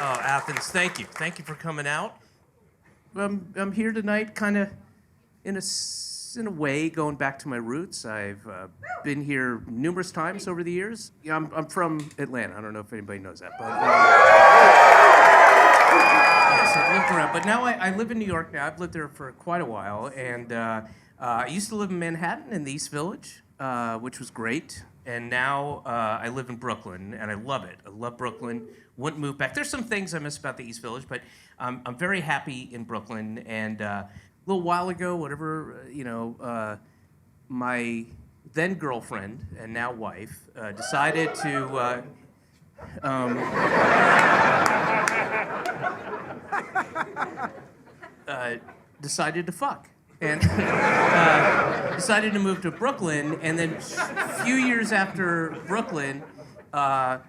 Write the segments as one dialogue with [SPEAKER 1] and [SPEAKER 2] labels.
[SPEAKER 1] Oh, Athens, thank you. Thank you for coming out. I'm here tonight kind of in a way going back to my roots. I've been here numerous times over the years. Yeah, I'm from Atlanta. I don't know if anybody knows that, but yes, I've lived around. But now I live in New York now. I've lived there for quite a while, and I used to live in Manhattan in the East Village, which was great. And now I live in Brooklyn, and I love it. I love Brooklyn. Wouldn't move back. There's some things I miss about the East Village, but I'm very happy in Brooklyn. And a little while ago, my then girlfriend and now wife decided to decided to fuck. And decided to move to Brooklyn, and then a few years after Brooklyn, after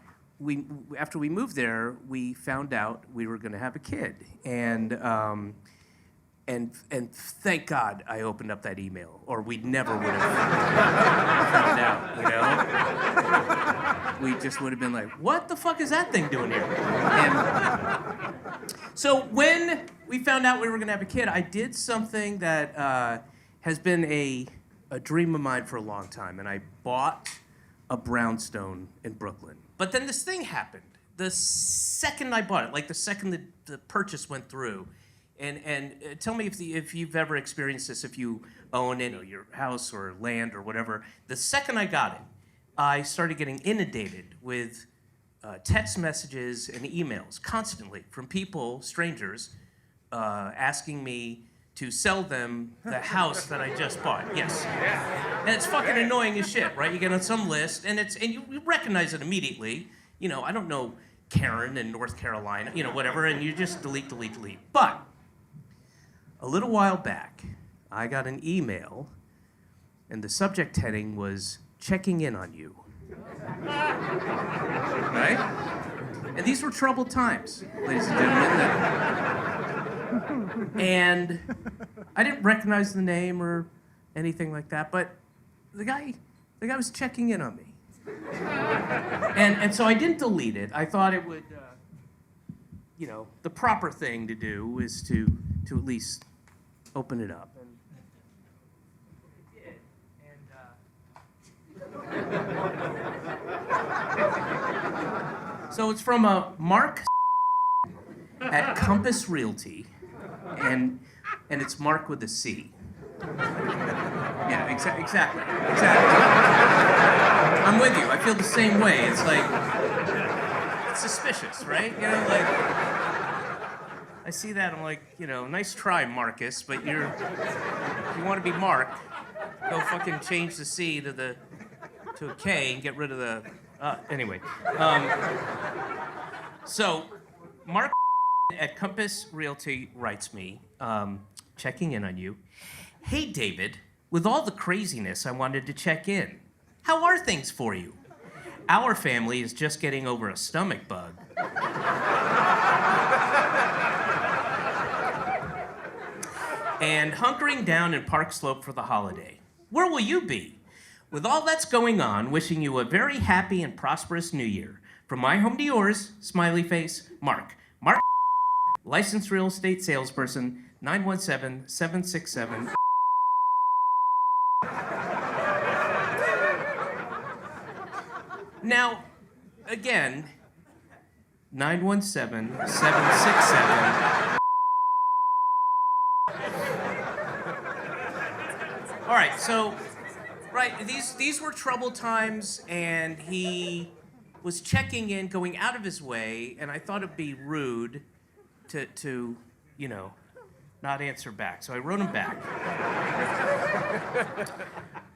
[SPEAKER 1] we moved there, we found out we were going to have a kid, and thank God I opened up that email, or we never would have found out. We just would have been like, "What the fuck is that thing doing here?" And so when we found out we were going to have a kid, I did something that has been a dream of mine for a long time, and I bought a brownstone in Brooklyn. But then this thing happened. The second I bought it, like the second the purchase went through, and tell me if you've ever experienced this, if you own your house or land or whatever. The second I got it, I started getting inundated with text messages and emails constantly from people, strangers, asking me to sell them the house that I just bought. Yes. And it's fucking annoying as shit, right? You get on some list, and you recognize it immediately. I don't know Karen in North Carolina, whatever, and you just delete. But a little while back, I got an email, and the subject heading was "checking in on you." Right? And these were troubled times, ladies and gentlemen. And I didn't recognize the name or anything like that, but the guy was checking in on me. And so I didn't delete it. I thought it would, the proper thing to do is to at least open it up. And I did. And so it's from a Mark at Compass Realty, and it's Mark with a C. Yeah, exactly. I'm with you. I feel the same way. It's like, it's suspicious, right? I see that, I'm like, nice try, Marcus, but if you want to be Mark, go fucking change the C to a K and get rid of the, anyway. So, Mark at Compass Realty writes me, checking in on you. "Hey, David, with all the craziness, I wanted to check in. How are things for you? Our family is just getting over a stomach bug. And hunkering down in Park Slope for the holiday. Where will you be? With all that's going on, wishing you a very happy and prosperous new year. From my home to yours, smiley face, Mark. Mark, licensed real estate salesperson, 917-767. Now, again, 917-767. All right, so, these were troubled times, and he was checking in, going out of his way, and I thought it'd be rude to not answer back. So I wrote him back.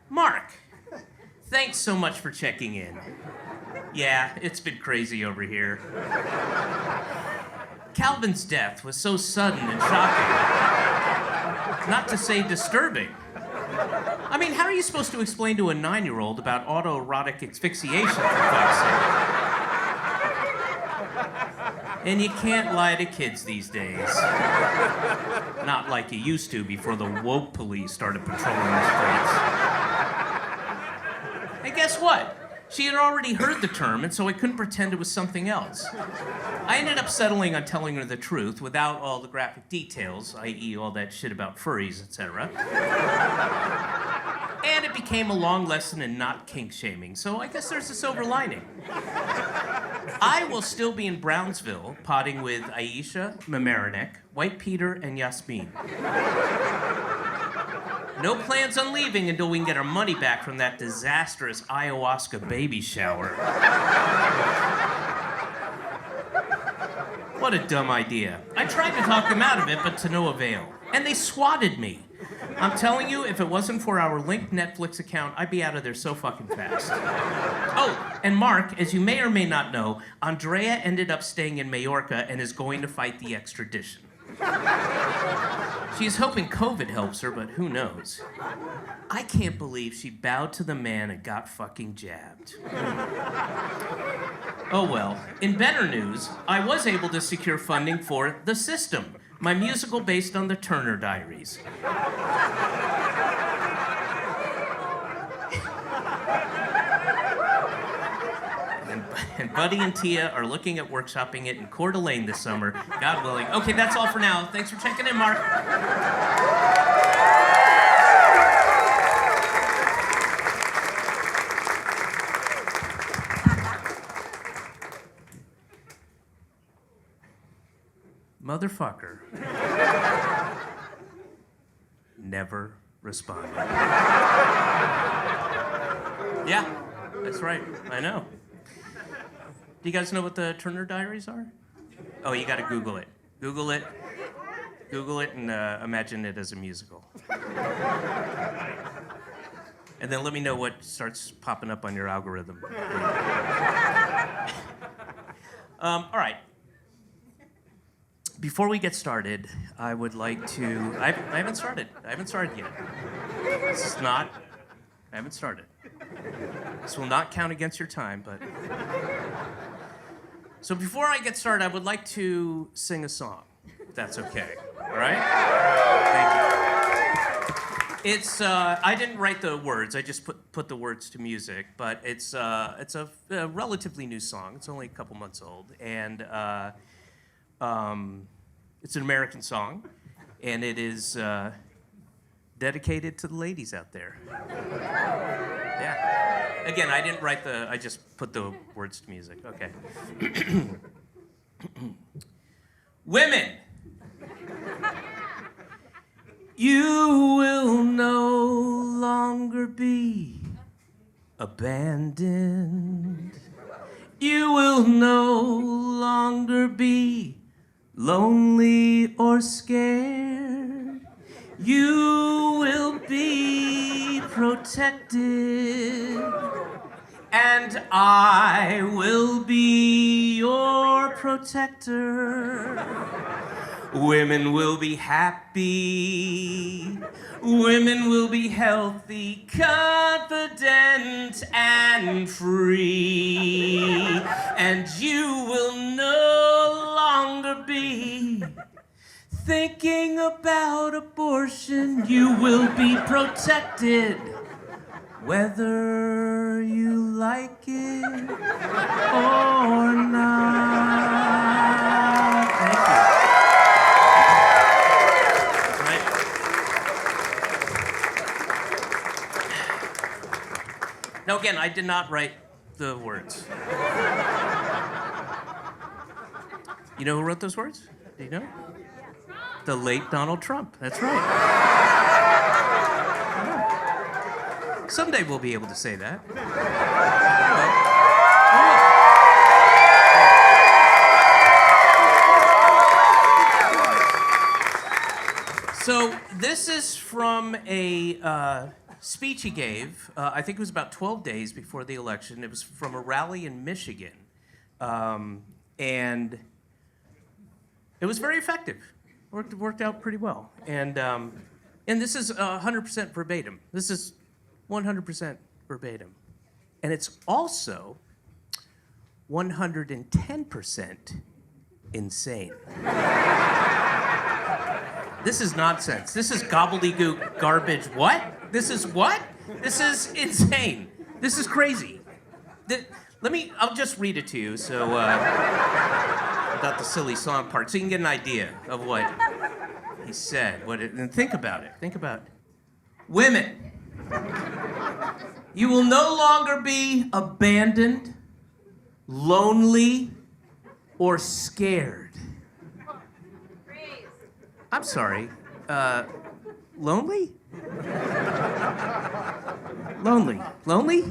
[SPEAKER 1] "Mark, thanks so much for checking in. Yeah, it's been crazy over here. Calvin's death was so sudden and shocking. Not to say disturbing. I mean, how are you supposed to explain to a 9-year-old about autoerotic asphyxiation, for fuck's sake? And you can't lie to kids these days. Not like you used to before the woke police started patrolling the streets. And guess what? She had already heard the term, and so I couldn't pretend it was something else. I ended up settling on telling her the truth without all the graphic details, i.e. all that shit about furries, etc. And it became a long lesson in not kink-shaming, so I guess there's a silver lining. I will still be in Brownsville, potting with Aisha, Mamaroneck, White Peter, and Yasmin. No plans on leaving until we can get our money back from that disastrous ayahuasca baby shower. What a dumb idea. I tried to talk them out of it, but to no avail. And they swatted me. I'm telling you, if it wasn't for our linked Netflix account, I'd be out of there so fucking fast. Oh, and Mark, as you may or may not know, Andrea ended up staying in Majorca and is going to fight the extradition. She's hoping COVID helps her, but who knows? I can't believe she bowed to the man and got fucking jabbed. Oh well. In better news, I was able to secure funding for The System, my musical based on the Turner Diaries. And Buddy and Tia are looking at workshopping it in Coeur d'Alene this summer, God willing. Okay, that's all for now. Thanks for checking in, Mark. Motherfucker. Never responded. Yeah, that's right. I know. Do you guys know what the Turner Diaries are? Oh, you gotta Google it. Google it, and imagine it as a musical. And then let me know what starts popping up on your algorithm. All right. Before we get started, I would like to... I haven't started. I haven't started yet. This is not... I haven't started. This will not count against your time, but... So before I get started, I would like to sing a song, if that's okay. All right? Thank you. It's, I didn't write the words, I just put the words to music, but it's a relatively new song. It's only a couple months old, and it's an American song, and it is dedicated to the ladies out there. Yeah. Again, I didn't write I just put the words to music. Okay. Women, you will no longer be abandoned. You will no longer be lonely or scared. You will be protected, and I will be your protector. Women will be happy. Women will be healthy, confident, and free. And you will no longer be thinking about abortion. You will be protected, whether you like it or not. Thank you. Right. Now again, I did not write the words. You know who wrote those words? Do you know? The late Donald Trump. That's right. Someday we'll be able to say that. So this is from a speech he gave, I think it was about 12 days before the election. It was from a rally in Michigan. And it was very effective. Worked out pretty well. And this is 100% verbatim. This is 100% verbatim. And it's also 110% insane. This is nonsense. This is gobbledygook garbage. What? This is what? This is insane. This is crazy. I'll just read it to you, so, without the silly song part, so you can get an idea of what he said. And think about it. Think about it. Women, you will no longer be abandoned, lonely, or scared. I'm sorry, lonely? Lonely?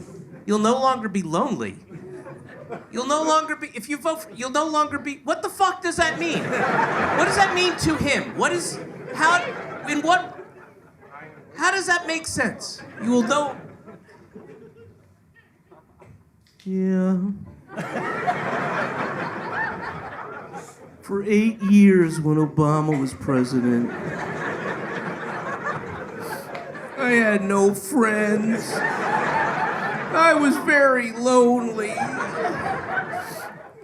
[SPEAKER 1] You'll no longer be lonely. You'll no longer be, if you vote for, you'll no longer be, what the fuck does that mean? What does that mean to him? How does that make sense? You will know. Yeah. For 8 years when Obama was president, I had no friends. I was very lonely. I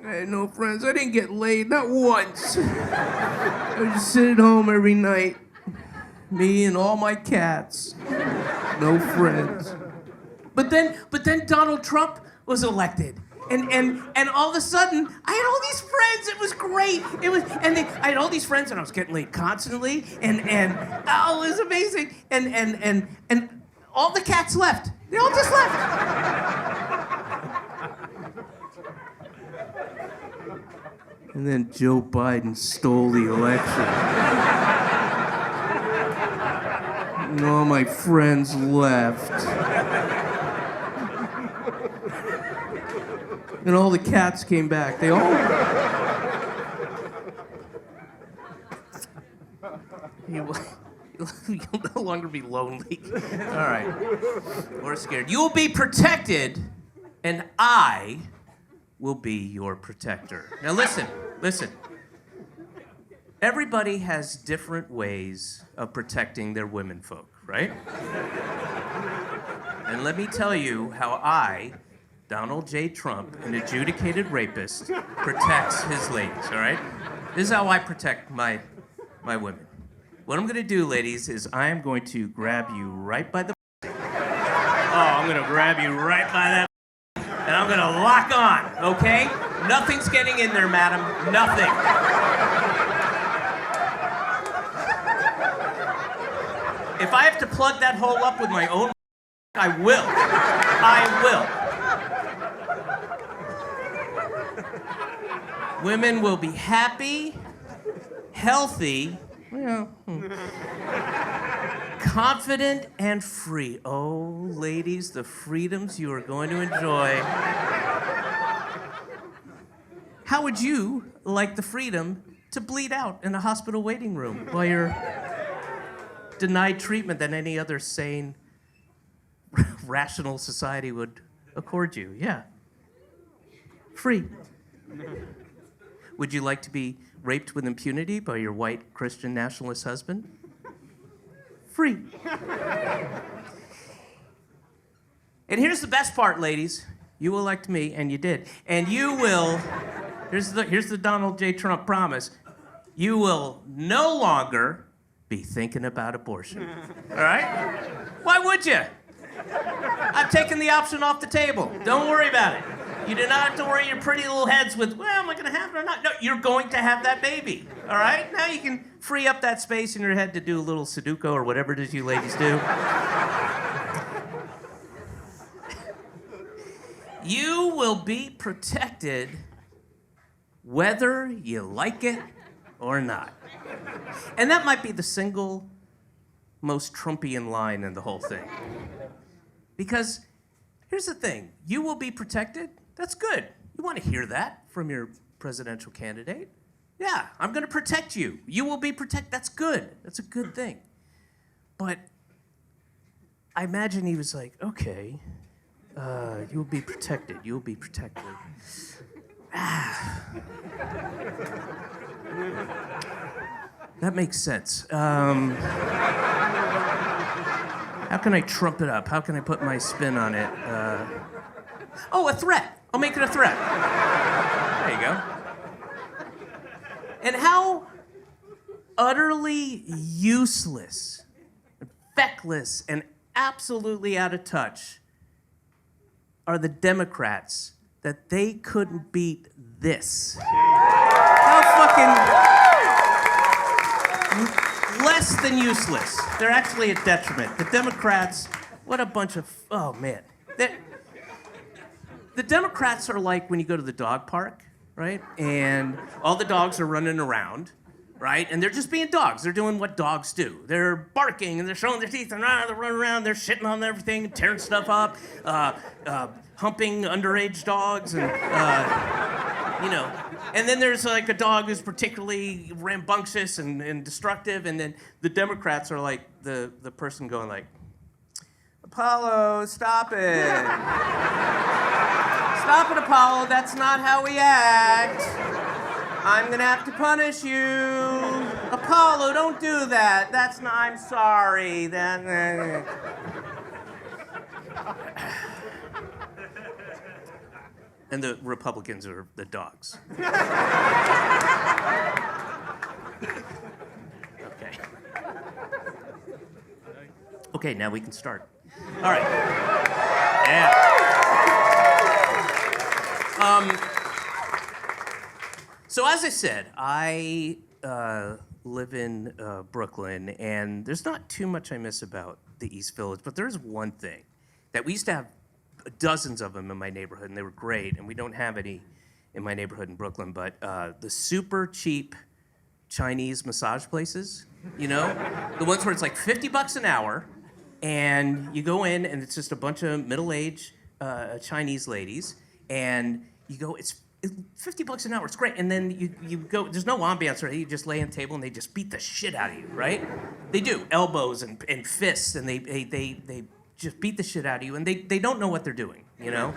[SPEAKER 1] had no friends. I didn't get laid, not once. I just sit at home every night. Me and all my cats. No friends. But then Donald Trump was elected. And all of a sudden, I had all these friends. It was great. I had all these friends, and I was getting laid constantly. And oh, it was amazing. And all the cats left. They all just left. And then Joe Biden stole the election. And all my friends left. And all the cats came back. They all... You'll no longer be lonely. All right. Or scared. You will be protected, and I will be your protector. Now listen. Everybody has different ways of protecting their womenfolk, right? And let me tell you how I, Donald J. Trump, an adjudicated rapist, protects his ladies, all right? This is how I protect my women. What I'm gonna do, ladies, is I am going to grab you right by the... I'm gonna grab you right by that... And I'm gonna lock on, okay? Nothing's getting in there, madam. Nothing. If I have to plug that hole up with my own... I will. Women will be happy, healthy, confident, and free. Oh, ladies, the freedoms you are going to enjoy. How would you like the freedom to bleed out in a hospital waiting room while you're denied treatment that any other sane, rational society would accord you? Yeah. Free. Would you like to be raped with impunity by your white Christian nationalist husband? Free. And here's the best part, ladies. You elect me, and you did. And you will, here's the Donald J. Trump promise. You will no longer be thinking about abortion. All right? Why would you? I've taken the option off the table. Don't worry about it. You do not have to worry your pretty little heads with, well, am I going to have it or not? No, you're going to have that baby, all right? Now you can free up that space in your head to do a little Sudoku or whatever it is you ladies do. You will be protected whether you like it or not. And that might be the single most Trumpian line in the whole thing. Because here's the thing, you will be protected. That's good. You want to hear that from your presidential candidate. Yeah, I'm going to protect you. You will be protected. That's good. That's a good thing. But I imagine he was like, okay, you will be protected. You will be protected. That makes sense. How can I trump it up? How can I put my spin on it? A threat. I'll make it a threat. There you go. And how utterly useless, feckless, and absolutely out of touch are the Democrats that they couldn't beat this. How fucking less than useless. They're actually a detriment. The Democrats, what a bunch of, oh man. The Democrats are like when you go to the dog park, right? And all the dogs are running around, right? And they're just being dogs. They're doing what dogs do. They're barking and they're showing their teeth and they're running around. They're shitting on everything, tearing stuff up, humping underage dogs, and And then there's like a dog who's particularly rambunctious and destructive, and then the Democrats are like the person going like, Apollo, stop it. Stop it, Apollo. That's not how we act. I'm gonna have to punish you. Apollo, don't do that. That's not, I'm sorry. And the Republicans are the dogs. Okay. Okay, now we can start. All right. Yeah. So as I said, I live in Brooklyn, and there's not too much I miss about the East Village, but there's one thing that we used to have dozens of them in my neighborhood, and they were great, and we don't have any in my neighborhood in Brooklyn, but the super cheap Chinese massage places, you know? The ones where it's like $50 an hour, and you go in, and it's just a bunch of middle-aged Chinese ladies, and you go, it's $50 an hour, it's great, and then you go, there's no ambiance, right? You just lay on a table, and they just beat the shit out of you, right? They do, elbows and fists, and they just beat the shit out of you, and they don't know what they're doing, you know?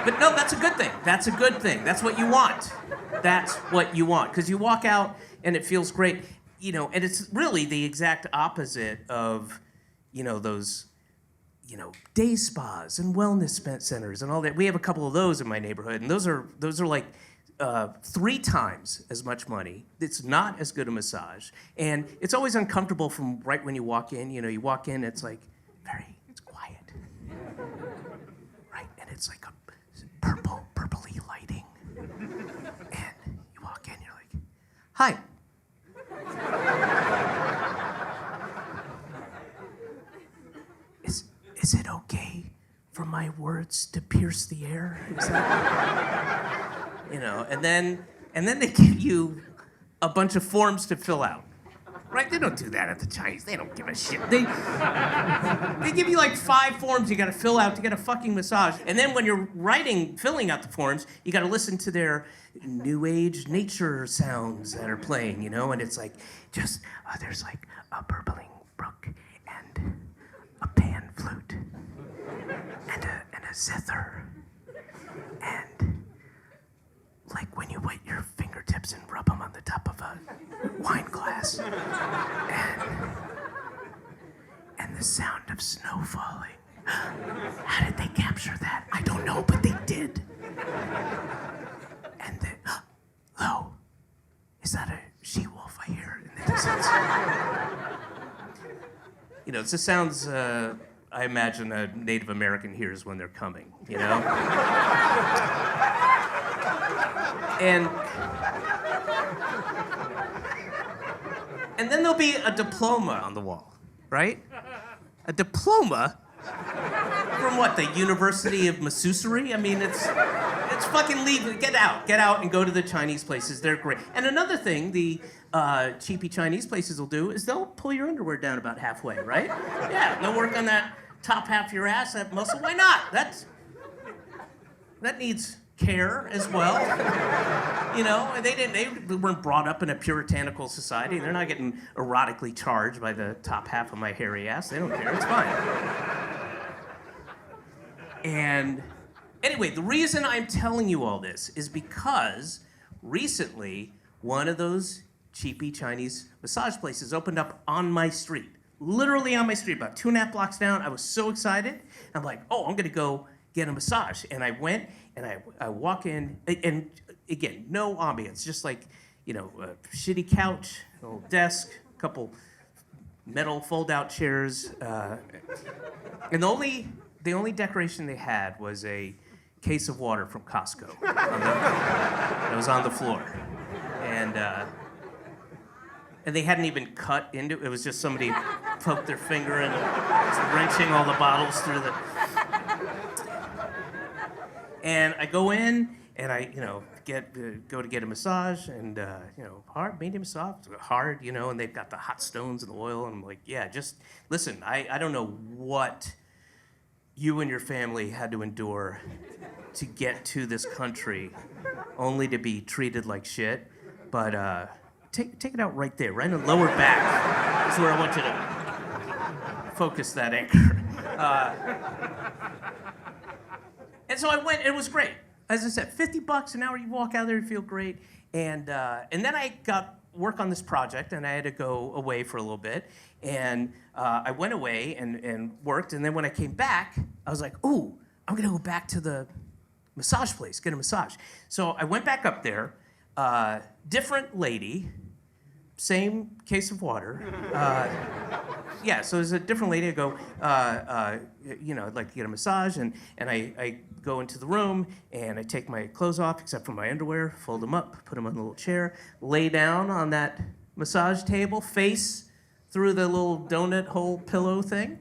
[SPEAKER 1] But no, that's a good thing. That's a good thing. That's what you want. That's what you want, because you walk out, and it feels great, you know, and it's really the exact opposite of, you know, those, you know, day spas and wellness centers and all that. We have a couple of those in my neighborhood, and those are like 3 times as much money. It's not as good a massage, and it's always uncomfortable from right when you walk in. You know, you walk in, it's like it's quiet, right? And it's like a purpley lighting, and you walk in, you're like, "Hi." Is it okay for my words to pierce the air? Is that, you know, and then they give you a bunch of forms to fill out, right? They don't do that at the Chinese. They don't give a shit. They give you like 5 forms you got to fill out to get a fucking massage, and then when you're filling out the forms, you got to listen to their new age nature sounds that are playing, you know, and it's like just there's like a burbling brook and a pan flute and a zither, and like when you wet your fingertips and rub them on the top of a wine glass, and the sound of snow falling. How did they capture that? I don't know, but they did. And then, oh, is that a she-wolf I hear in the distance? You know, it just sounds, I imagine a Native American hears when they're coming, you know? And then there'll be a diploma on the wall, right? A diploma from what, the University of Mississippi? I mean, it's fucking legal. Get out and go to the Chinese places. They're great. And another thing the cheapy Chinese places will do is they'll pull your underwear down about halfway, right? Yeah, they'll work on that top half of your ass, that muscle. Why not? That needs care as well. You know, they weren't brought up in a puritanical society. They're not getting erotically charged by the top half of my hairy ass. They don't care. It's fine. And anyway, the reason I'm telling you all this is because recently one of those cheapy Chinese massage places opened up on my street. Literally on my street, about 2.5 blocks down. I was so excited. I'm like, oh, I'm gonna go get a massage. And I went, and I walk in, and again, no ambiance, just like, you know, a shitty couch, a little desk, a couple metal fold-out chairs, and the only the only decoration they had was a case of water from Costco. It was on the floor. And they hadn't even cut into it. It was just somebody poked their finger in, wrenching all the bottles through the... And I go in, and I, go to get a massage, and, hard, medium, soft, hard, and they've got the hot stones and the oil, and I'm like, yeah, just, listen, I don't know what you and your family had to endure to get to this country only to be treated like shit, but take it out right there, right in the lower back is where I want you to focus that anchor. And so I went, it was great. As I said, $50 an hour, you walk out there, you feel great. And then I got work on this project, and I had to go away for a little bit. And I went away and worked, and then when I came back, I was like, ooh, I'm gonna go back to the massage place, get a massage. So I went back up there, different lady, same case of water. Yeah, so there's a different lady. I go, I'd like to get a massage, and I go into the room, and I take my clothes off, except for my underwear, fold them up, put them on a little chair, lay down on that massage table, face through the little donut hole pillow thing.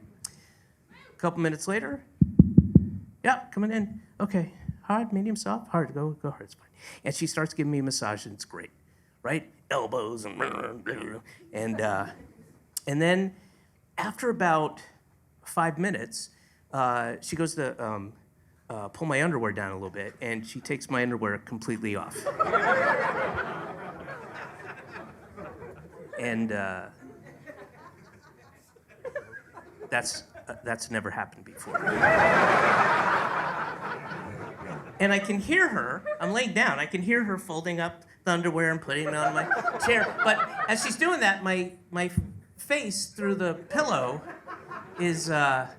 [SPEAKER 1] A couple minutes later, yeah, coming in. Okay, hard, medium, soft, hard, go hard, it's fine. And she starts giving me a massage, and it's great, right? Elbows and then after about 5 minutes, she goes to pull my underwear down a little bit, and she takes my underwear completely off. And that's never happened before. And I can hear her, I'm laying down, I can hear her folding up the underwear and putting it on my chair. But as she's doing that, my face through the pillow is But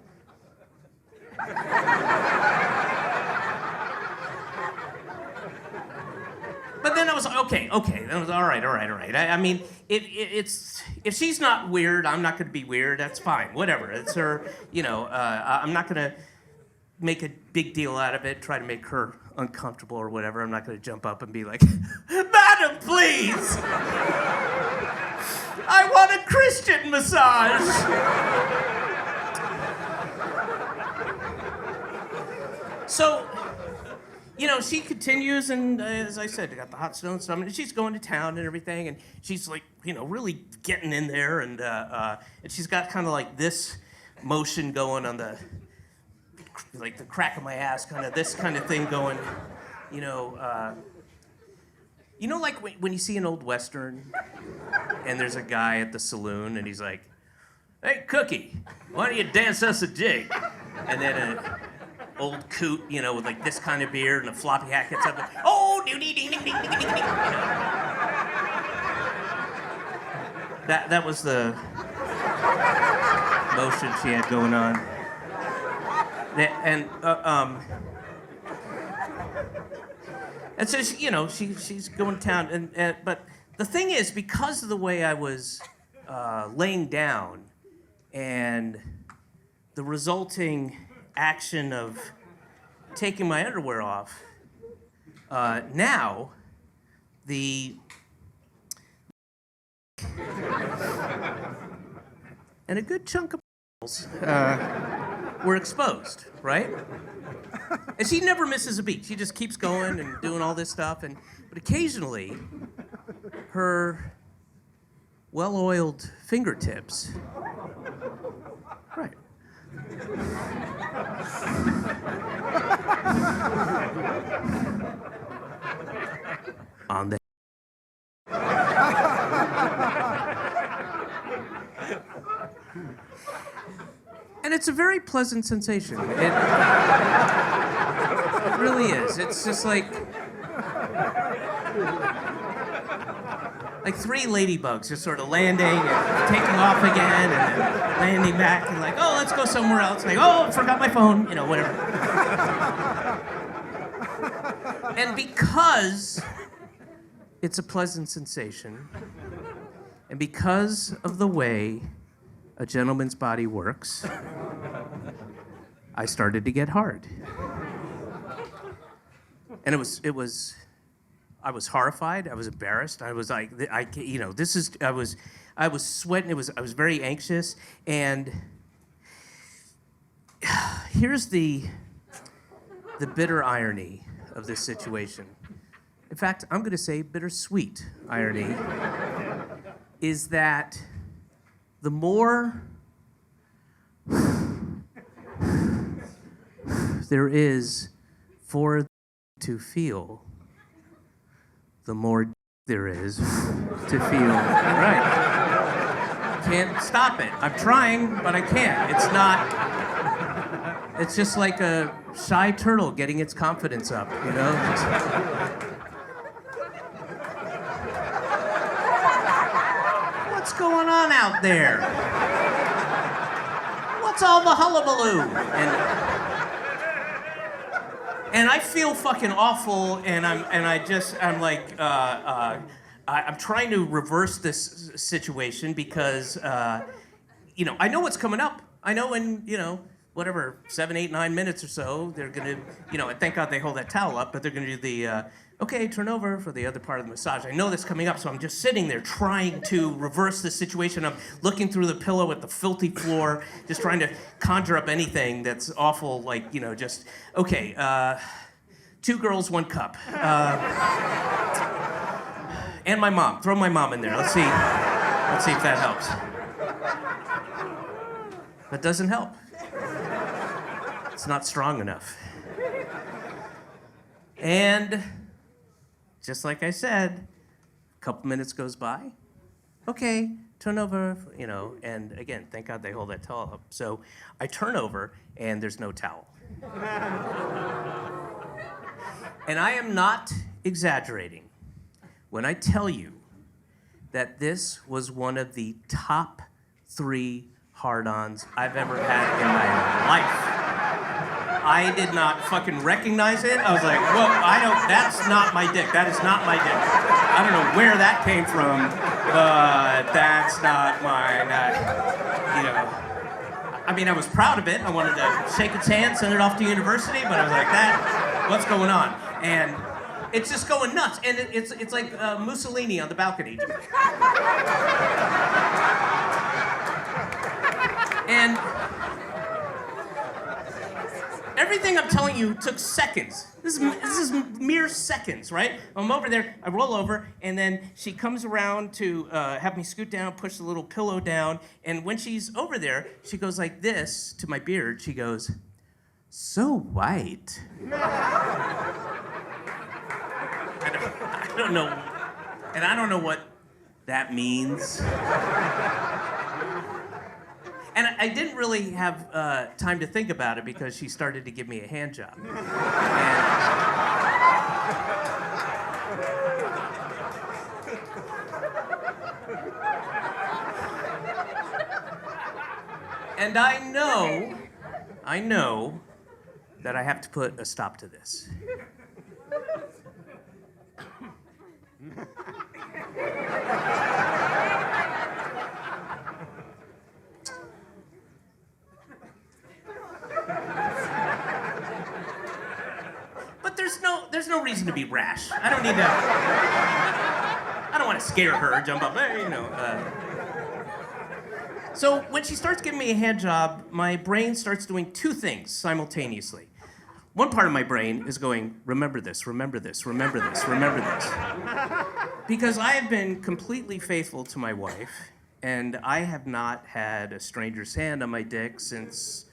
[SPEAKER 1] then I was like, okay, that was all right. I mean, it's if she's not weird, I'm not gonna be weird. That's fine, whatever. It's her, I'm not gonna make a big deal out of it, try to make her uncomfortable or whatever. I'm not gonna jump up and be like, Madam, please! I want a Christian massage! So, she continues, and as I said, I got the hot stone stuff, and she's going to town and everything, and she's like, really getting in there, and she's got kind of like this motion going on the crack of my ass, kind of this kind of thing going, like when you see an old Western, and there's a guy at the saloon, and he's like, hey, Cookie, why don't you dance us a jig? And then an old coot, with like this kind of beard and a floppy hat gets up and, oh, ding ding ding ding ding ding ding. That was the motion she had going on. And so she's going to town, but the thing is, because of the way I was laying down and the resulting action of taking my underwear off, now and a good chunk of were exposed, right? And she never misses a beat. She just keeps going and doing all this stuff, but occasionally her well-oiled fingertips, right, on the and it's a very pleasant sensation. It really is. It's just like three ladybugs just sort of landing and taking off again and then landing back and like, oh, let's go somewhere else. Like, oh, I forgot my phone, whatever. And because it's a pleasant sensation, and because of the way a gentleman's body works, I started to get hard. And I was horrified. I was embarrassed. I was like, I was sweating. I was very anxious. And here's the bitter irony of this situation. In fact, I'm going to say bittersweet irony is that the more there is for to feel, the more there is to feel. Right. Can't stop it. I'm trying, but I can't. It's just like a shy turtle getting its confidence up, you know? What's going on out there? What's all the hullabaloo? And I feel fucking awful, and I'm trying to reverse this situation because, I know what's coming up. I know in, whatever, 7, 8, 9 minutes or so, they're gonna, and thank God they hold that towel up, but they're gonna do the, okay, turn over for the other part of the massage. I know that's coming up, so I'm just sitting there trying to reverse the situation. I'm looking through the pillow at the filthy floor, just trying to conjure up anything that's awful, like, just, okay, 2 girls, 1 cup. And my mom, throw my mom in there. Let's see if that helps. That doesn't help. It's not strong enough. And just like I said, a couple minutes goes by. Okay, turn over, and again, thank God they hold that towel up. So I turn over, and there's no towel. And I am not exaggerating when I tell you that this was one of the top 3 hard-ons I've ever had in my life. I did not fucking recognize it. I was like, whoa, that's not my dick. That is not my dick. I don't know where that came from, but that's not mine. I was proud of it. I wanted to shake its hand, send it off to university, but I was like, what's going on? And it's just going nuts. And it's like Mussolini on the balcony. And everything I'm telling you took seconds. This is mere seconds, right? I'm over there, I roll over, and then she comes around to have me scoot down, push the little pillow down, and when she's over there, she goes like this to my beard. She goes, "So white." I don't know, and I don't know what that means. And I didn't really have time to think about it because she started to give me a hand job. And I know that I have to put a stop to this. There's no reason to be rash. I don't need to. I don't want to scare her, jump up, So when she starts giving me a hand job, my brain starts doing 2 things simultaneously. One part of my brain is going, remember this, remember this, remember this, remember this. Because I have been completely faithful to my wife, and I have not had a stranger's hand on my dick since,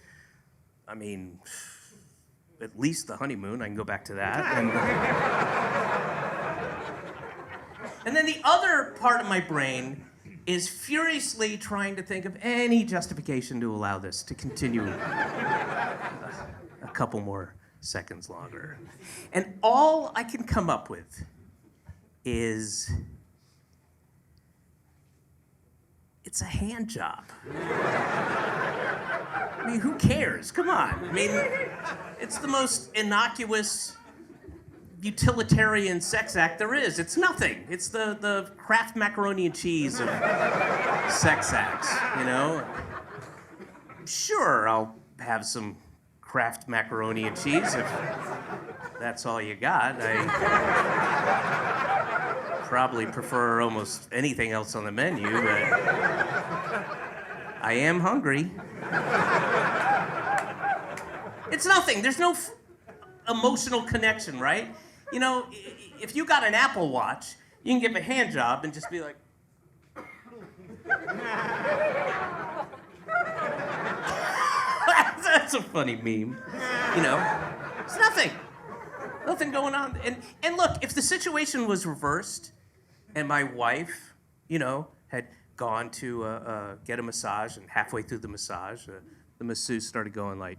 [SPEAKER 1] at least the honeymoon. I can go back to that. And then the other part of my brain is furiously trying to think of any justification to allow this to continue a couple more seconds longer. And all I can come up with is, it's a hand job. Who cares? Come on. It's the most innocuous, utilitarian sex act there is. It's nothing. It's the Kraft macaroni and cheese of sex acts, Sure, I'll have some Kraft macaroni and cheese, if that's all you got. I probably prefer almost anything else on the menu, but I am hungry. It's nothing. There's no emotional connection, right? You know, if you got an Apple Watch, you can give a hand job and just be like... That's a funny meme. You know, it's nothing. Nothing going on. And look, if the situation was reversed and my wife, you know, had gone to get a massage, and halfway through the massage, the masseuse started going like...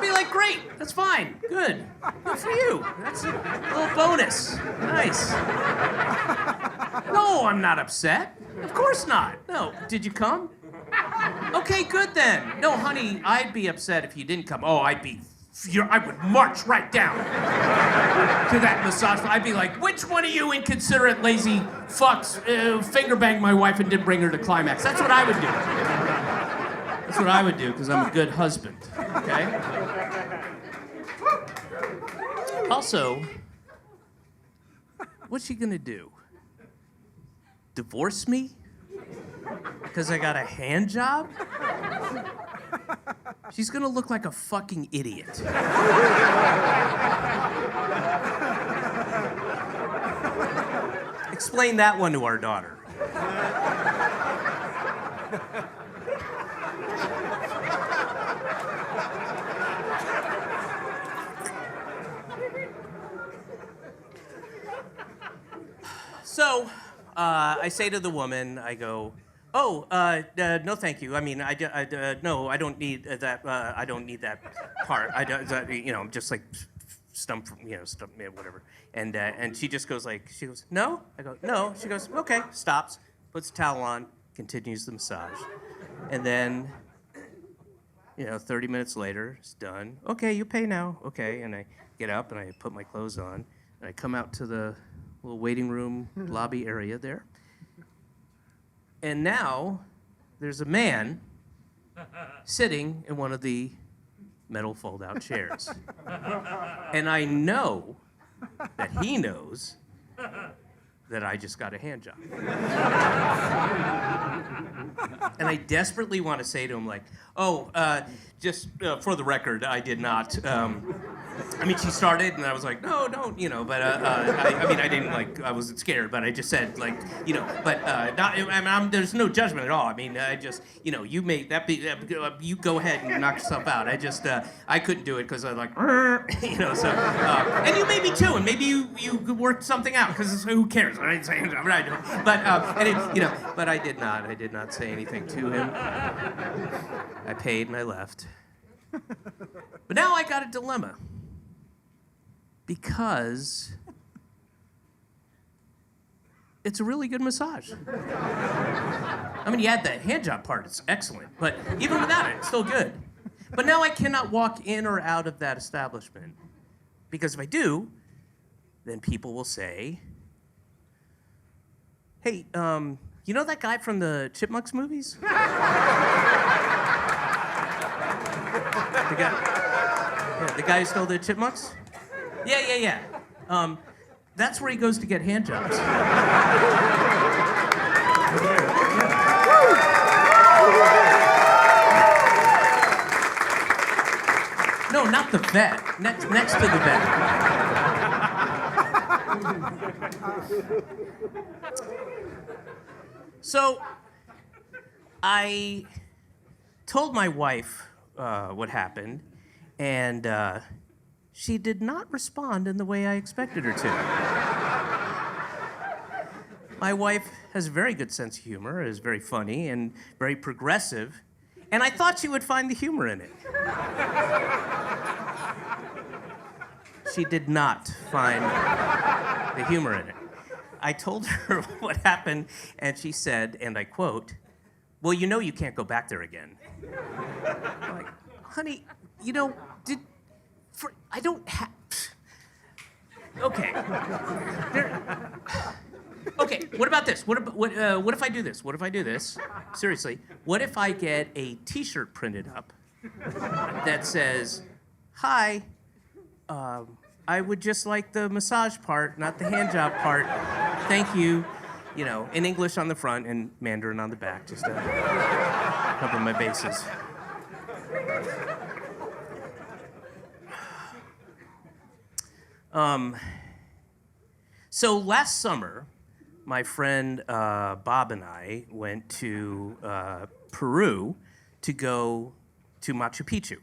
[SPEAKER 1] Be like, great, that's fine, good for you. That's a little bonus, nice. No, I'm not upset. Of course not. No, did you come? Okay, good then. No, honey, I'd be upset if you didn't come. Oh, I would march right down to that massage. I'd be like, which one of you inconsiderate, lazy fucks finger banged my wife and didn't bring her to climax? That's what I would do. That's what I would do, because I'm a good husband, okay? Also, what's she gonna do? Divorce me? Because I got a hand job? She's gonna look like a fucking idiot. Explain that one to our daughter. So, I say to the woman, I go, oh, no, thank you. I mean, no, I don't need that. I don't need that part. I don't, you know, I'm just like stump, whatever. And she just goes like, she goes, no. I go, no. She goes, okay. Stops, puts a towel on, continues the massage, and then, 30 minutes later, it's done. Okay, you pay now. Okay, and I get up and I put my clothes on, and I come out to the little waiting room lobby area there. And now there's a man sitting in one of the metal fold-out chairs. And I know that he knows that I just got a hand job. And I desperately want to say to him, like, oh, just for the record, I did not. I mean, she started, and I was like, no, don't, but I didn't, like, I wasn't scared, but I just said, like, but there's no judgment at all. I mean, I just, you make that be, you go ahead and knock yourself out. I just, I couldn't do it because I was like, so, and you maybe too, and maybe you worked something out, because who cares? I didn't say anything, but I don't. But, but I did not say anything to him. I paid and I left. But now I got a dilemma. Because it's a really good massage. I mean, you add the hand job part, it's excellent. But even without it, it's still good. But now I cannot walk in or out of that establishment. Because if I do, then people will say, hey, you know that guy from the Chipmunks movies? The guy who stole the Chipmunks? Yeah. That's where he goes to get hand jobs. No, not the vet. Next to the vet. So, I told my wife what happened, and she did not respond in the way I expected her to. My wife has a very good sense of humor, is very funny and very progressive, and I thought she would find the humor in it. She did not find the humor in it. I told her what happened, and she said, and I quote, well, you can't go back there again. I'm like, honey, I don't have... Okay. Okay, what about this? What if I do this? What if I do this? Seriously, what if I get a T-shirt printed up that says, "Hi, I would just like the massage part, not the hand job part. Thank you." You know, in English on the front and Mandarin on the back, just to cover my bases. So last summer, my friend Bob and I went to Peru to go to Machu Picchu,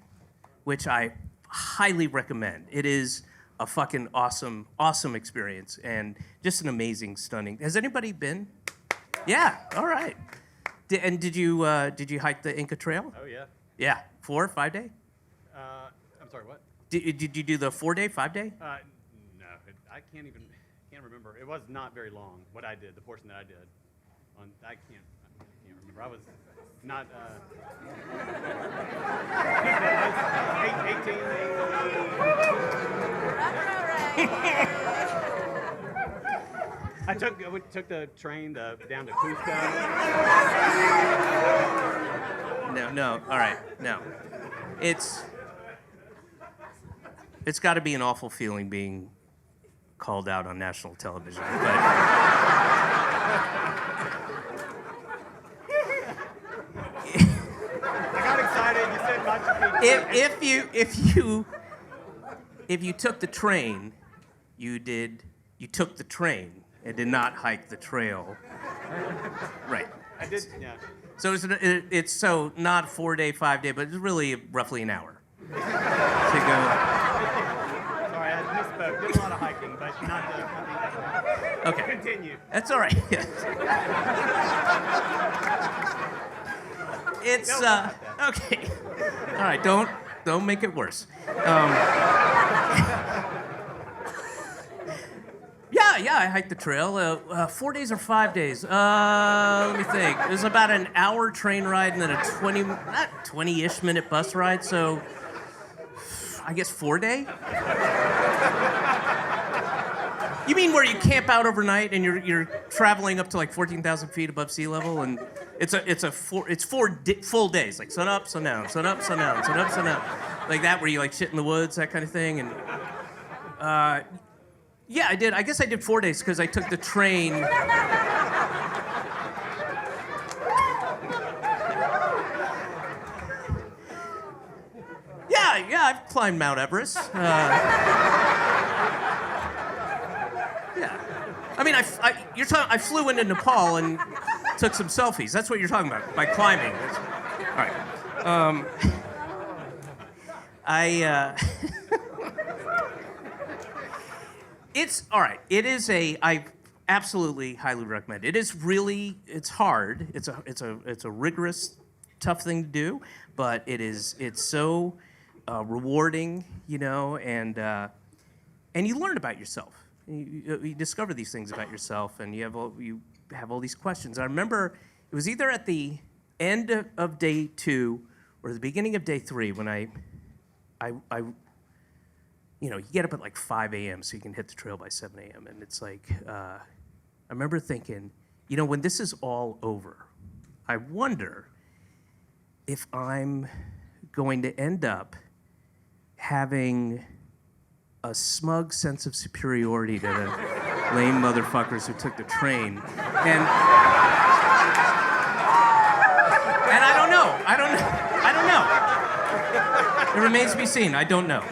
[SPEAKER 1] which I highly recommend. It is a fucking awesome, awesome experience and just an amazing, stunning. Has anybody been? Yeah. All right. Did you hike the Inca Trail?
[SPEAKER 2] Oh yeah.
[SPEAKER 1] Yeah. 4 or 5 day?
[SPEAKER 2] I'm sorry. What?
[SPEAKER 1] Did you do the 4 day, 5 day?
[SPEAKER 2] No, I can't remember. It was not very long. What I did, the portion that I did, I can't remember. I was not. 18. We took the train down to Cusco.
[SPEAKER 1] No. All right. No. It's got to be an awful feeling being called out on national television. But
[SPEAKER 2] I got excited. You said Machu Picchu.
[SPEAKER 1] If you took the train, you took the train and did not hike the trail. Right.
[SPEAKER 2] I did. Yeah.
[SPEAKER 1] So it's so not 4 day, 5 day, but it's really roughly an hour to go.
[SPEAKER 2] Sorry, I misspoke. Did a lot of hiking, but not the.
[SPEAKER 1] Okay.
[SPEAKER 2] Continue.
[SPEAKER 1] That's all right. It's okay. All right. Don't make it worse. Yeah, I hiked the trail. 4 days or 5 days? Let me think. It was about an hour train ride and then a 20-ish minute bus ride. So I guess 4 day. You mean where you camp out overnight and you're traveling up to like 14,000 feet above sea level, and it's 4 full days, like sun up, sun down, sun up, sun down, sun up, sun down, like that, where you like shit in the woods, that kind of thing. And yeah, I did. I guess I did 4 days because I took the train. Yeah, I've climbed Mount Everest. Yeah. I mean, I flew into Nepal and took some selfies. That's what you're talking about, by climbing. All right. It's all right. I absolutely highly recommend it. It's hard. It's a rigorous, tough thing to do, but it's so rewarding, you know, and you learn about yourself. You discover these things about yourself, and you have all these questions. I remember it was either at the end of day 2 or the beginning of day 3 when I you know, you get up at like 5 a.m. so you can hit the trail by 7 a.m. And it's like, I remember thinking, you know, when this is all over, I wonder if I'm going to end up having a smug sense of superiority to the lame motherfuckers who took the train. And I don't know. It remains to be seen. I don't know.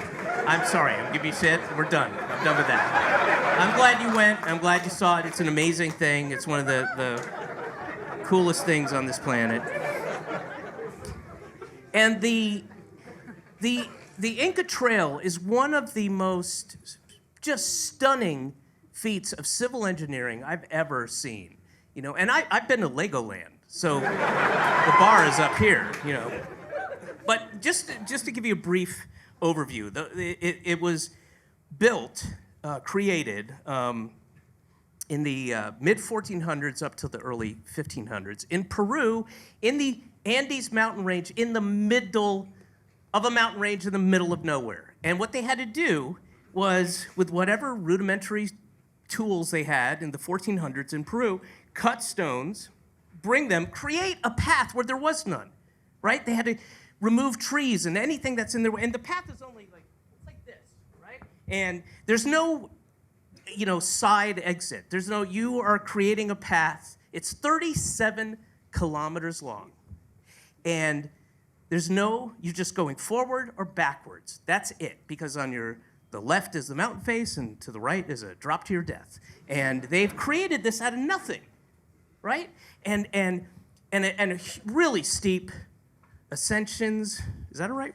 [SPEAKER 1] I'm sorry. I'm giving you shit. We're done. I'm done with that. I'm glad you went. I'm glad you saw it. It's an amazing thing. It's one of the coolest things on this planet. And the Inca Trail is one of the most just stunning feats of civil engineering I've ever seen. You know, and I've been to Legoland, so the bar is up here, you know. But just to give you a brief overview, it was built, created in the mid-1400s up to the early 1500s in Peru, in the Andes mountain range, in the middle of a mountain range in the middle of nowhere. And what they had to do was, with whatever rudimentary tools they had in the 1400s in Peru, cut stones, bring them, create a path where there was none, right? They had to remove trees and anything that's in their way. And the path is only it's like this, right? And there's no, side exit. You are creating a path. It's 37 kilometers long. And you're just going forward or backwards. That's it, because on the left is the mountain face, and to the right is a drop to your death. And they've created this out of nothing, right? And a really steep ascensions. Is that the right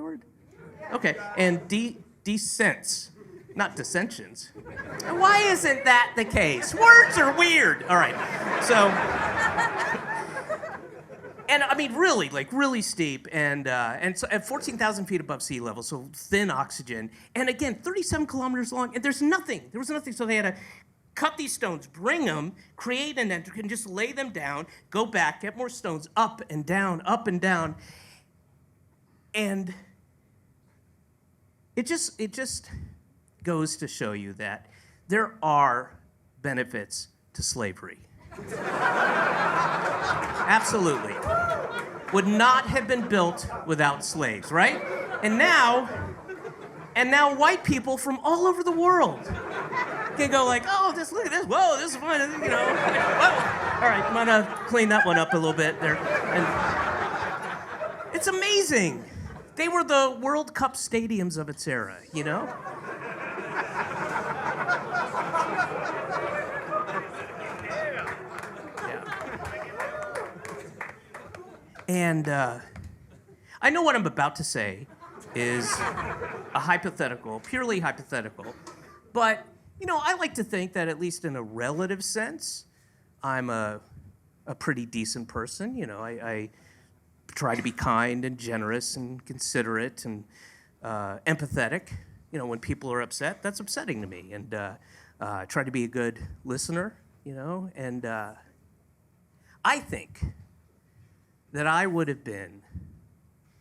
[SPEAKER 1] word? Okay. And descents, not dissensions. Why isn't that the case? Words are weird. All right. So. And I mean, really steep, and so at 14,000 feet above sea level, so thin oxygen, and again, 37 kilometers long, and there was nothing, so they had to cut these stones, bring them, create an entrance, and just lay them down, go back, get more stones, up and down, and it just goes to show you that there are benefits to slavery. Absolutely. Would not have been built without slaves, right? And now white people from all over the world can go like, oh, look at this, whoa, this is fun, whoa. All right, I'm gonna clean that one up a little bit there. And it's amazing. They were the World Cup stadiums of its era, And I know what I'm about to say is a hypothetical, purely hypothetical, but, I like to think that at least in a relative sense, I'm a pretty decent person. I try to be kind and generous and considerate and empathetic. When people are upset, that's upsetting to me. And I try to be a good listener, and I think that I would have been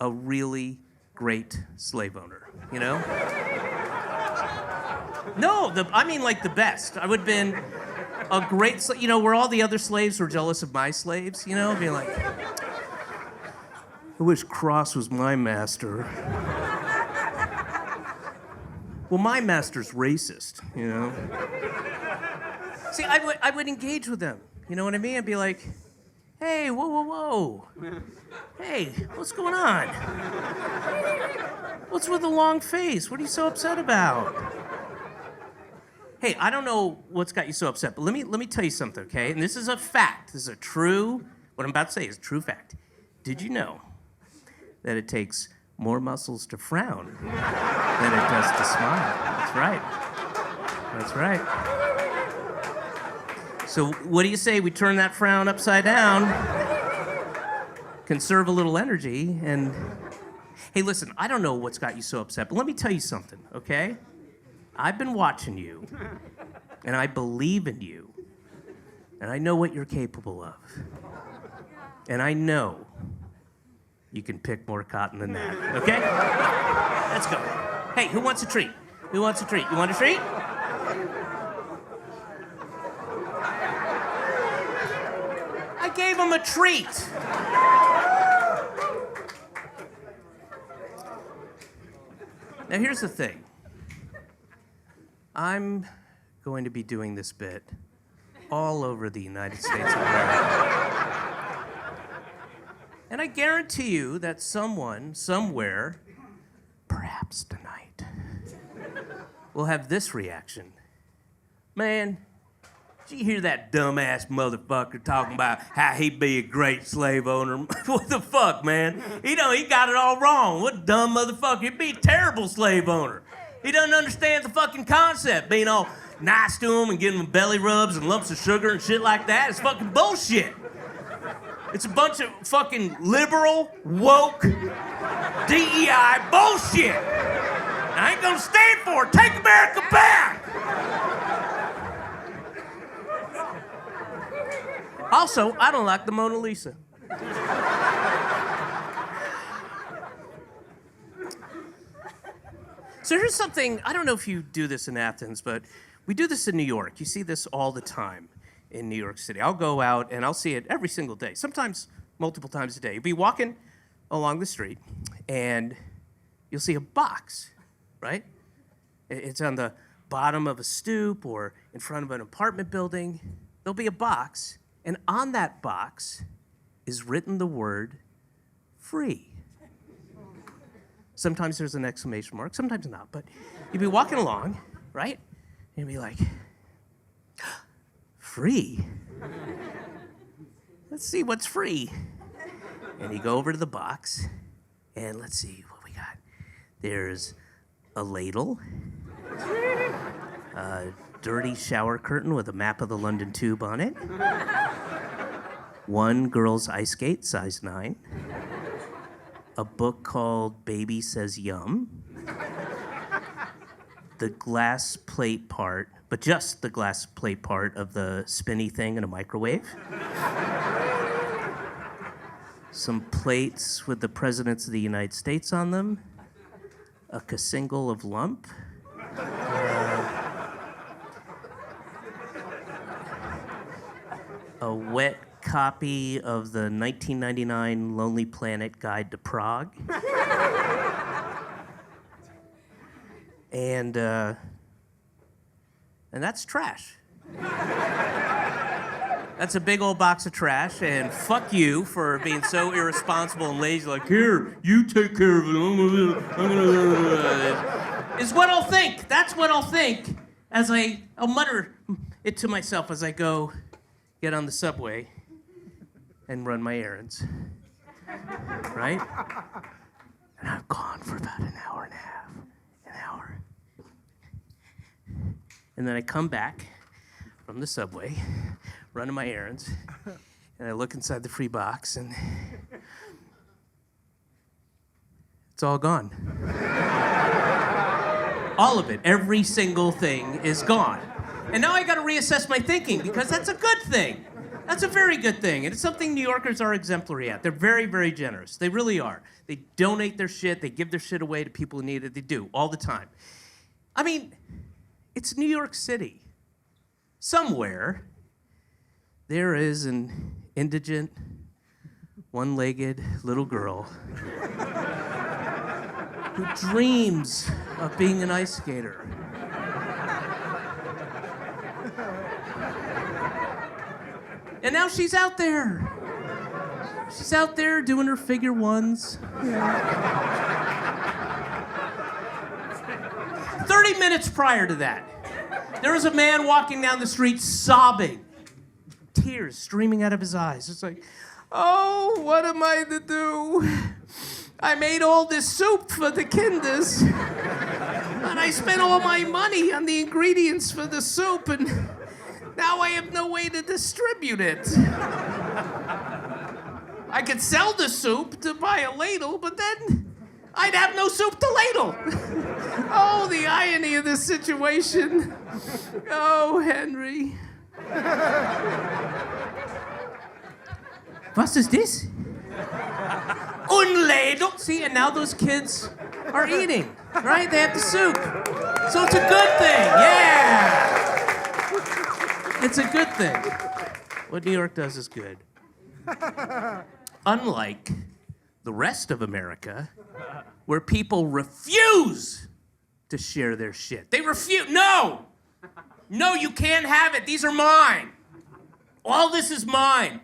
[SPEAKER 1] a really great slave owner, No, I mean like the best. I would have been a great slave, where all the other slaves were jealous of my slaves, being like, I wish Cross was my master. Well, my master's racist, See, I would engage with them, you know what I mean? I'd be like, hey, whoa. Hey, what's going on? What's with the long face? What are you so upset about? Hey, I don't know what's got you so upset, but let me tell you something, okay? And this is a fact. This is a true, what I'm about to say is a true fact. Did you know that it takes more muscles to frown than it does to smile? That's right. So what do you say we turn that frown upside down, conserve a little energy, and hey, listen, I don't know what's got you so upset, but let me tell you something, okay? I've been watching you, and I believe in you, and I know what you're capable of, and I know you can pick more cotton than that, okay? Let's go. Hey, who wants a treat? You want a treat? I gave him a treat. Now here's the thing. I'm going to be doing this bit all over the United States of America. And I guarantee you that someone, somewhere, perhaps tonight, will have this reaction. Man, did you hear that dumbass motherfucker talking about how he'd be a great slave owner? What the fuck, man? He got it all wrong. What a dumb motherfucker. He'd be a terrible slave owner. He doesn't understand the fucking concept, being all nice to him and giving him belly rubs and lumps of sugar and shit like that. It's fucking bullshit. It's a bunch of fucking liberal, woke, DEI bullshit. I ain't gonna stand for it. Take America back. Also, I don't like the Mona Lisa. So here's something, I don't know if you do this in Athens, but We do this in New York. You see this all the time in New York City. I'll go out and I'll see it every single day, sometimes multiple times a day. You'll be walking along the street and you'll see a box, right? It's on the bottom of a stoop or in front of an apartment building. There'll be a box, and on that box is written the word free. Sometimes there's an exclamation mark, sometimes not, but you'd be walking along, right? And you'd be like, free? Let's see what's free. And you go over to the box, and let's see what we got. There's a ladle, a dirty shower curtain with a map of the London Tube on it, one girl's ice skate, size 9, a book called Baby Says Yum, the glass plate part, but just the glass plate part of the spinny thing in a microwave, some plates with the presidents of the United States on them, a casingle of lump, a wet copy of the 1999 Lonely Planet Guide to Prague, and that's trash. That's a big old box of trash, and fuck you for being so irresponsible and lazy. Like, here, you take care of it. Is what I'll think. That's what I'll think as I'll mutter it to myself as I go get on the subway and run my errands. Right? And I'm gone for about an hour and a half. An hour. And then I come back from the subway, running my errands, and I look inside the free box, and it's all gone. All of it, every single thing is gone. And now I gotta reassess my thinking, because that's a good thing. That's a very good thing, and it's something New Yorkers are exemplary at. They're very, very generous. They really are. They donate their shit, they give their shit away to people who need it. They do, all the time. I mean, it's New York City. Somewhere, there is an indigent, one-legged little girl who dreams of being an ice skater. And now she's out there. She's out there doing her figure ones. 30 minutes prior to that, there was a man walking down the street sobbing, tears streaming out of his eyes. It's like, oh, what am I to do? I made all this soup for the kinders, and I spent all my money on the ingredients for the soup, and now I have no way to distribute it. I could sell the soup to buy a ladle, but then I'd have no soup to ladle. Oh, the irony of this situation. Oh, Henry. Was ist this? Un ladle. See, and now those kids are eating, right? They have the soup. So it's a good thing, yeah. It's a good thing. What New York does is good. Unlike the rest of America, where people refuse to share their shit. They refuse. No! No, you can't have it. These are mine. All this is mine.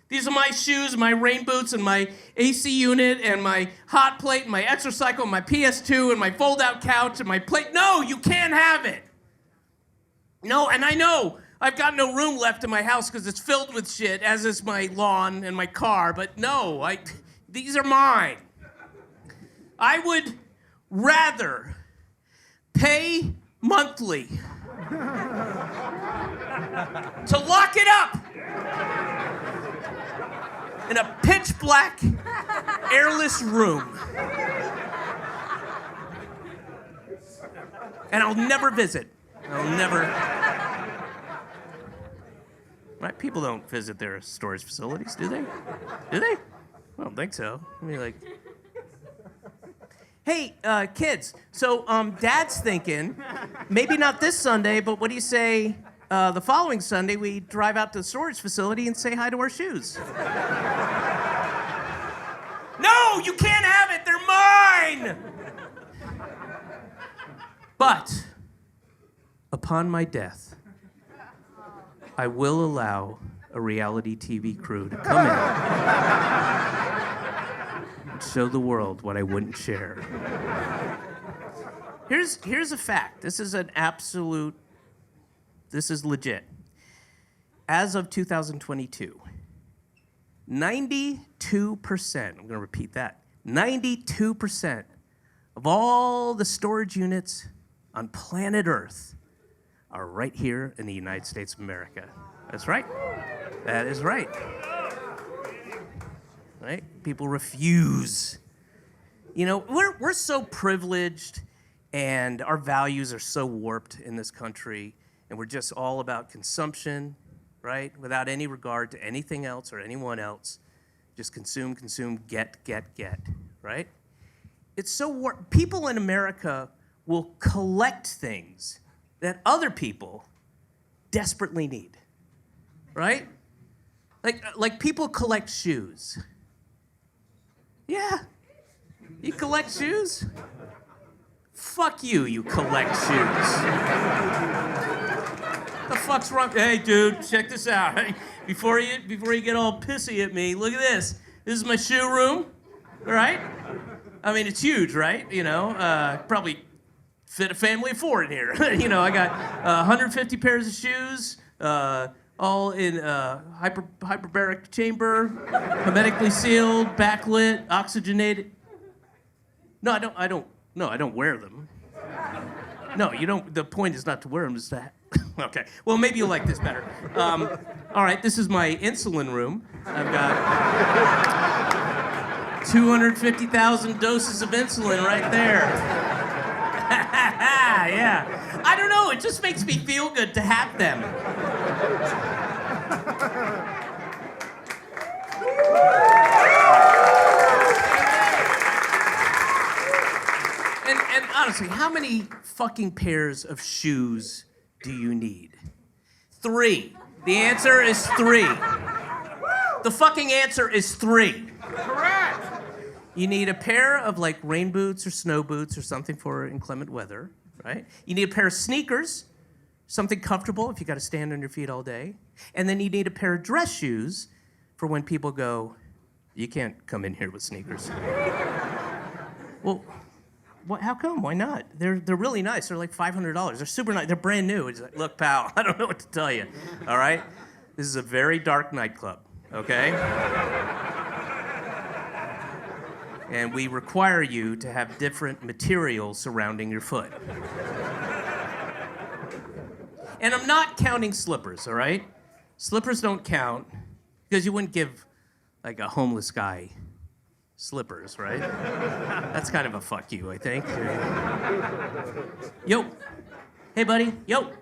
[SPEAKER 1] These are my shoes, my rain boots, and my AC unit, and my hot plate, and my exercycle, and my PS2, and my fold-out couch, and my plate. No, you can't have it. No, and I know I've got no room left in my house because it's filled with shit, as is my lawn and my car, but no, these are mine. I would rather pay monthly to lock it up in a pitch black, airless room. And I'll never visit. I'll never. Right? People don't visit their storage facilities, do they? Do they? I don't think so. I mean, like, Hey, kids, so Dad's thinking, maybe not this Sunday, but what do you say the following Sunday we drive out to the storage facility and say hi to our shoes? No, you can't have it, they're mine! But, upon my death, I will allow a reality TV crew to come in and show the world what I wouldn't share. Here's a fact. This is legit. As of 2022, 92%, I'm gonna repeat that, 92% of all the storage units on planet Earth are right here in the United States of America. That's right. That is right. Right? People refuse. You know, we're so privileged and our values are so warped in this country and we're just all about consumption, right? Without any regard to anything else or anyone else. Just consume, consume, get, right? It's so warped. People in America will collect things that other people desperately need, right? Like people collect shoes. Yeah, you collect shoes? Fuck you, you collect shoes. The fuck's wrong? Hey, dude, check this out. Before you get all pissy at me, look at this. This is my shoe room, all right? I mean, it's huge, right? You know, probably fit a family of 4 in here. You know, I got 150 pairs of shoes, all in hyperbaric chamber, hermetically sealed, backlit, oxygenated. No, I don't wear them. No, you don't. The point is not to wear them. Is to. Okay. Well, maybe you'll like this better. All right. This is my insulin room. I've got 250,000 doses of insulin right there. Yeah. I don't know. It just makes me feel good to have them. And honestly, how many fucking pairs of shoes do you need? 3. The answer is 3. The fucking answer is 3.
[SPEAKER 3] Correct.
[SPEAKER 1] You need a pair of like rain boots or snow boots or something for inclement weather, right? You need a pair of sneakers, something comfortable if you got to stand on your feet all day. And then you need a pair of dress shoes for when people go, you can't come in here with sneakers. Well, how come? Why not? They're really nice. They're like $500. They're super nice. They're brand new. It's like, look, pal, I don't know what to tell you. All right? This is a very dark nightclub, okay? And we require you to have different materials surrounding your foot. And I'm not counting slippers, all right? Slippers don't count because you wouldn't give like a homeless guy slippers, right? That's kind of a fuck you, I think. Yo. Hey, buddy. Yo.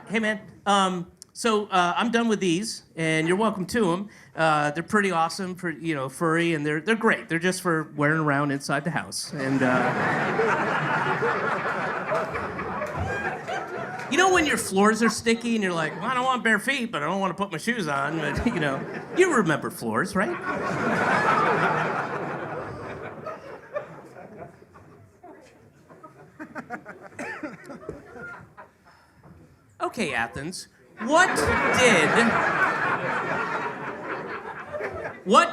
[SPEAKER 1] Hey, man. So I'm done with these, and you're welcome to them. They're pretty awesome, for furry, and they're great. They're just for wearing around inside the house. And you know when your floors are sticky and you're like, well, I don't want bare feet, but I don't want to put my shoes on. But you remember floors, right? Okay, Athens. What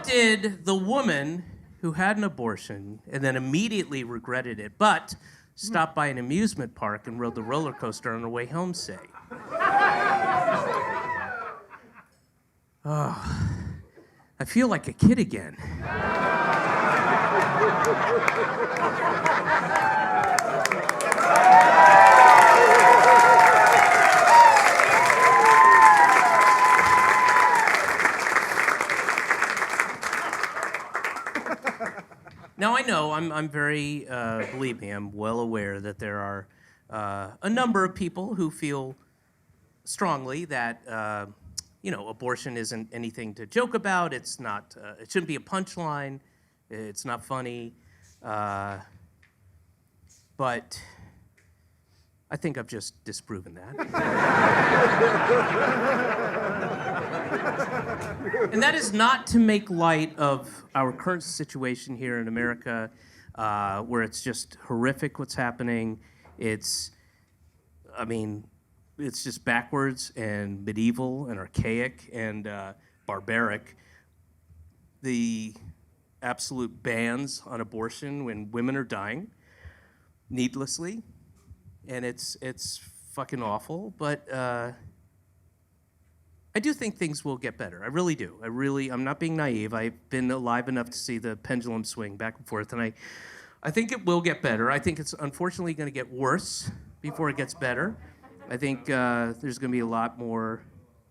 [SPEAKER 1] did the woman who had an abortion and then immediately regretted it, but stopped by an amusement park and rode the roller coaster on her way home say? Oh, I feel like a kid again. Now, I know, I'm very, believe me, I'm well aware that there are a number of people who feel strongly that, abortion isn't anything to joke about. It's not, it shouldn't be a punchline. It's not funny. but I think I've just disproven that. And that is not to make light of our current situation here in America, where it's just horrific what's happening. It's just backwards and medieval and archaic and barbaric. The absolute bans on abortion when women are dying needlessly, and it's fucking awful. But I do think things will get better. I really do. I'm not being naive. I've been alive enough to see the pendulum swing back and forth, and I think it will get better. I think it's unfortunately going to get worse before it gets better. I think there's going to be a lot more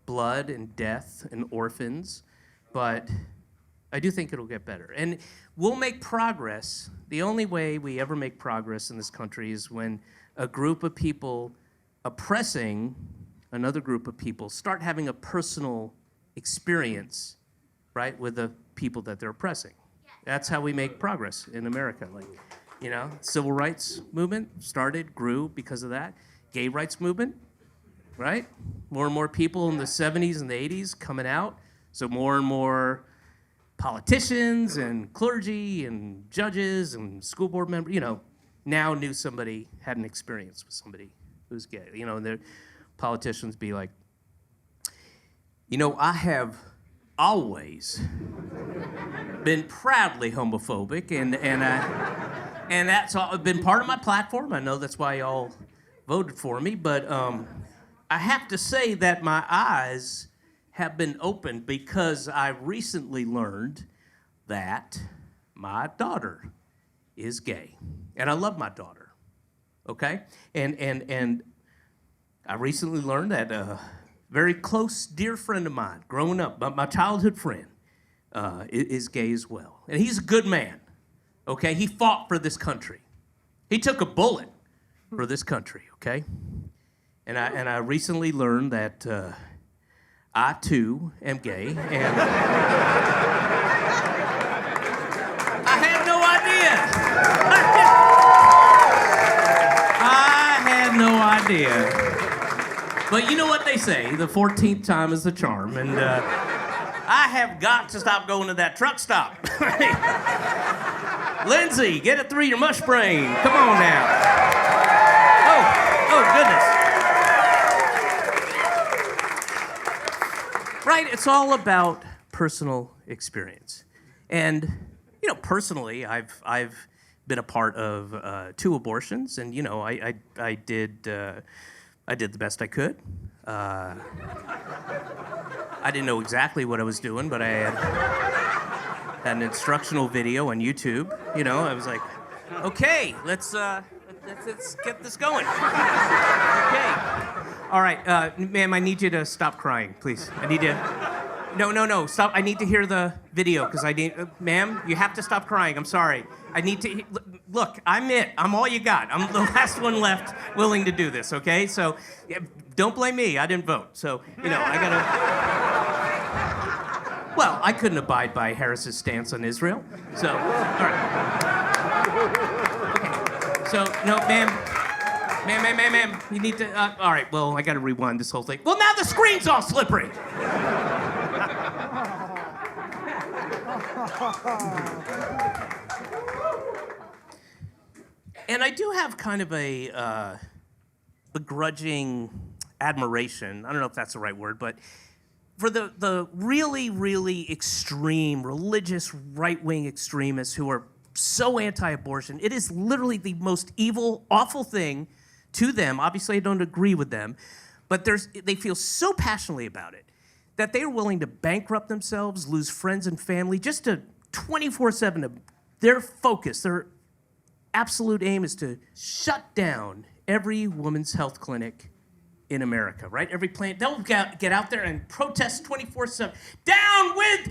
[SPEAKER 1] blood and death and orphans, but I do think it'll get better. And we'll make progress. The only way we ever make progress in this country is when a group of people oppressing another group of people start having a personal experience, right, with the people that they're oppressing. That's how we make progress in America. Civil rights movement started, grew because of that. Gay rights movement, right? More and more people in the 70s and the 80s coming out. So more and more politicians and clergy and judges and school board members, now knew somebody had an experience with somebody who's gay. And the politicians be like, I have always been proudly homophobic, and that's been part of my platform. I know that's why y'all voted for me, but I have to say that my eyes have been opened because I recently learned that my daughter is gay, and I love my daughter. Okay, and I recently learned that a very close, dear friend of mine, growing up, my childhood friend, is gay as well, and he's a good man. Okay, he fought for this country. He took a bullet for this country. Okay, and I recently learned that I too am gay, and I had no idea. I had no idea. But you know what they say, the 14th time is the charm, and I have got to stop going to that truck stop. Lindsay, get it through your mush brain. Come on now. Oh goodness. Right, it's all about personal experience. And, personally, I've been a part of 2 abortions, and, I did the best I could. I didn't know exactly what I was doing, but I had an instructional video on YouTube. I was like, okay, let's get this going. Okay. All right, ma'am, I need you to stop crying, please. I need you. No, stop. I need to hear the video because I need. Ma'am, you have to stop crying. I'm sorry. I need to. Look, I'm it. I'm all you got. I'm the last one left willing to do this, okay? So don't blame me. I didn't vote. So, I gotta. Well, I couldn't abide by Harris's stance on Israel. So, all right. Okay. So, no, ma'am, you need to. All right, well, I gotta rewind this whole thing. Well, now the screen's all slippery. And I do have kind of a begrudging admiration, I don't know if that's the right word, but for the really, really extreme, religious, right-wing extremists who are so anti-abortion. It is literally the most evil, awful thing to them. Obviously, I don't agree with them, but they feel so passionately about it that they are willing to bankrupt themselves, lose friends and family, just to 24/7. Their focus, their absolute aim is to shut down every women's health clinic in America, right? Every plant, they'll get out there and protest 24/7. Down with,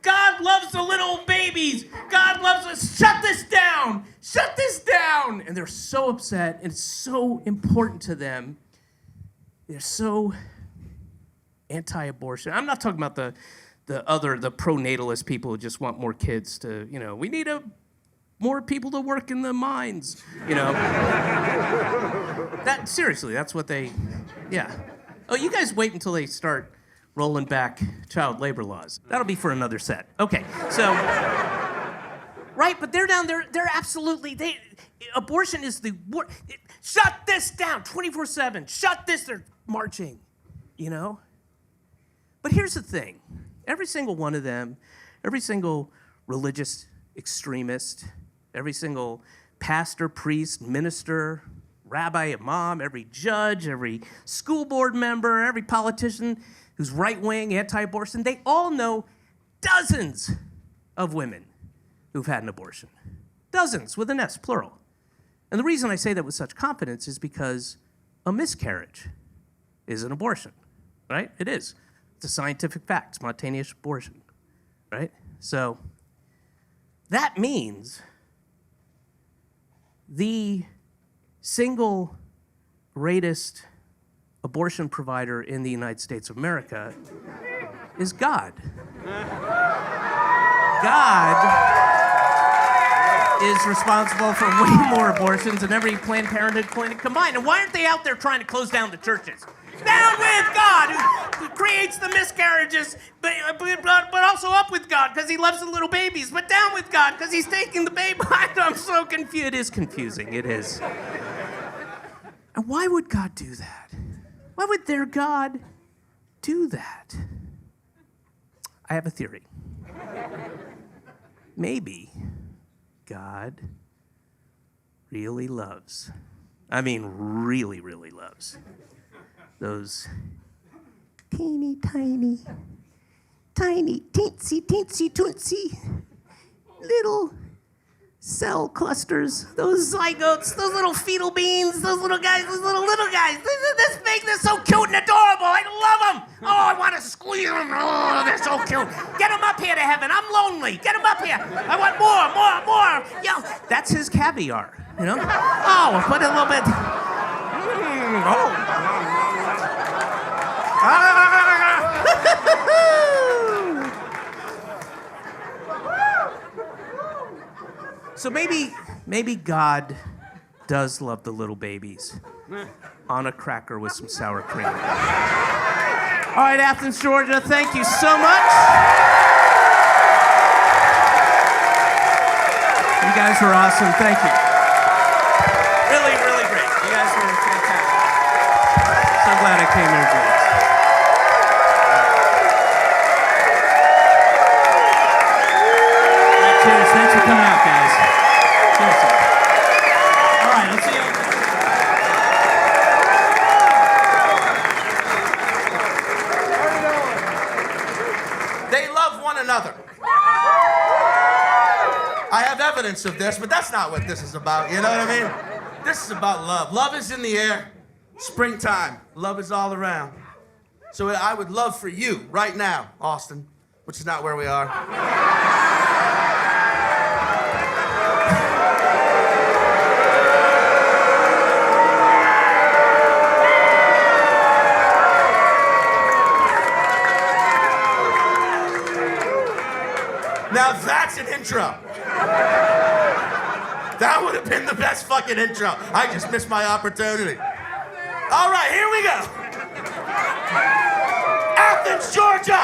[SPEAKER 1] God loves the little babies. God loves us. Shut this down. Shut this down. And they're so upset, and it's so important to them. They're so anti-abortion. I'm not talking about the pronatalist people who just want more kids to, we need a more people to work in the mines, you know. Seriously, that's what they, yeah. Oh, you guys wait until they start rolling back child labor laws. That'll be for another set. Okay, so, right, but they're down there, they're absolutely, abortion is the, shut this down 24/7, shut this, they're marching, you know? But here's the thing, every single one of them, every single religious extremist, every single pastor, priest, minister, rabbi, imam, every judge, every school board member, every politician who's right-wing, anti-abortion, they all know dozens of women who've had an abortion. Dozens, with an S, plural. And the reason I say that with such confidence is because a miscarriage is an abortion, right? It is. It's a scientific fact, spontaneous abortion, right? So that means the single greatest abortion provider in the United States of America is God. God is responsible for way more abortions than every Planned Parenthood clinic combined. And why aren't they out there trying to close down the churches? Down with God, who creates the miscarriages, but also up with God because he loves the little babies, but down with God because he's taking the baby. I'm so confused. It is confusing. It is. And why would God do that? Why would their God do that? I have a theory. Maybe God really loves, really, really loves those teeny tiny, teensy, toonsy, little cell clusters, those zygotes, those little fetal beans, those little guys, this thing, they're so cute and adorable. I love them. Oh, I want to squeeze them. Oh, they're so cute. Get them up here to heaven. I'm lonely. Get them up here. I want more. Yo, that's his caviar, you know? Oh, put a little bit. So maybe God does love the little babies on a cracker with some sour cream. All right, Athens, Georgia, thank you so much. You guys were awesome. Thank you. Really, really great. You guys were fantastic. So glad I came here to do this. Cheers. Thanks for coming out, guys. Cheers. All right, let's see you.
[SPEAKER 3] They love one another. I have evidence of this, but that's not what this is about. You know what I mean? This is about love. Love is in the air. Springtime. Love is all around. So I would love for you right now, Austin, which is not where we are. Now that's an intro. That would have been the best fucking intro. I just missed my opportunity. All right, here we go. Athens, Georgia.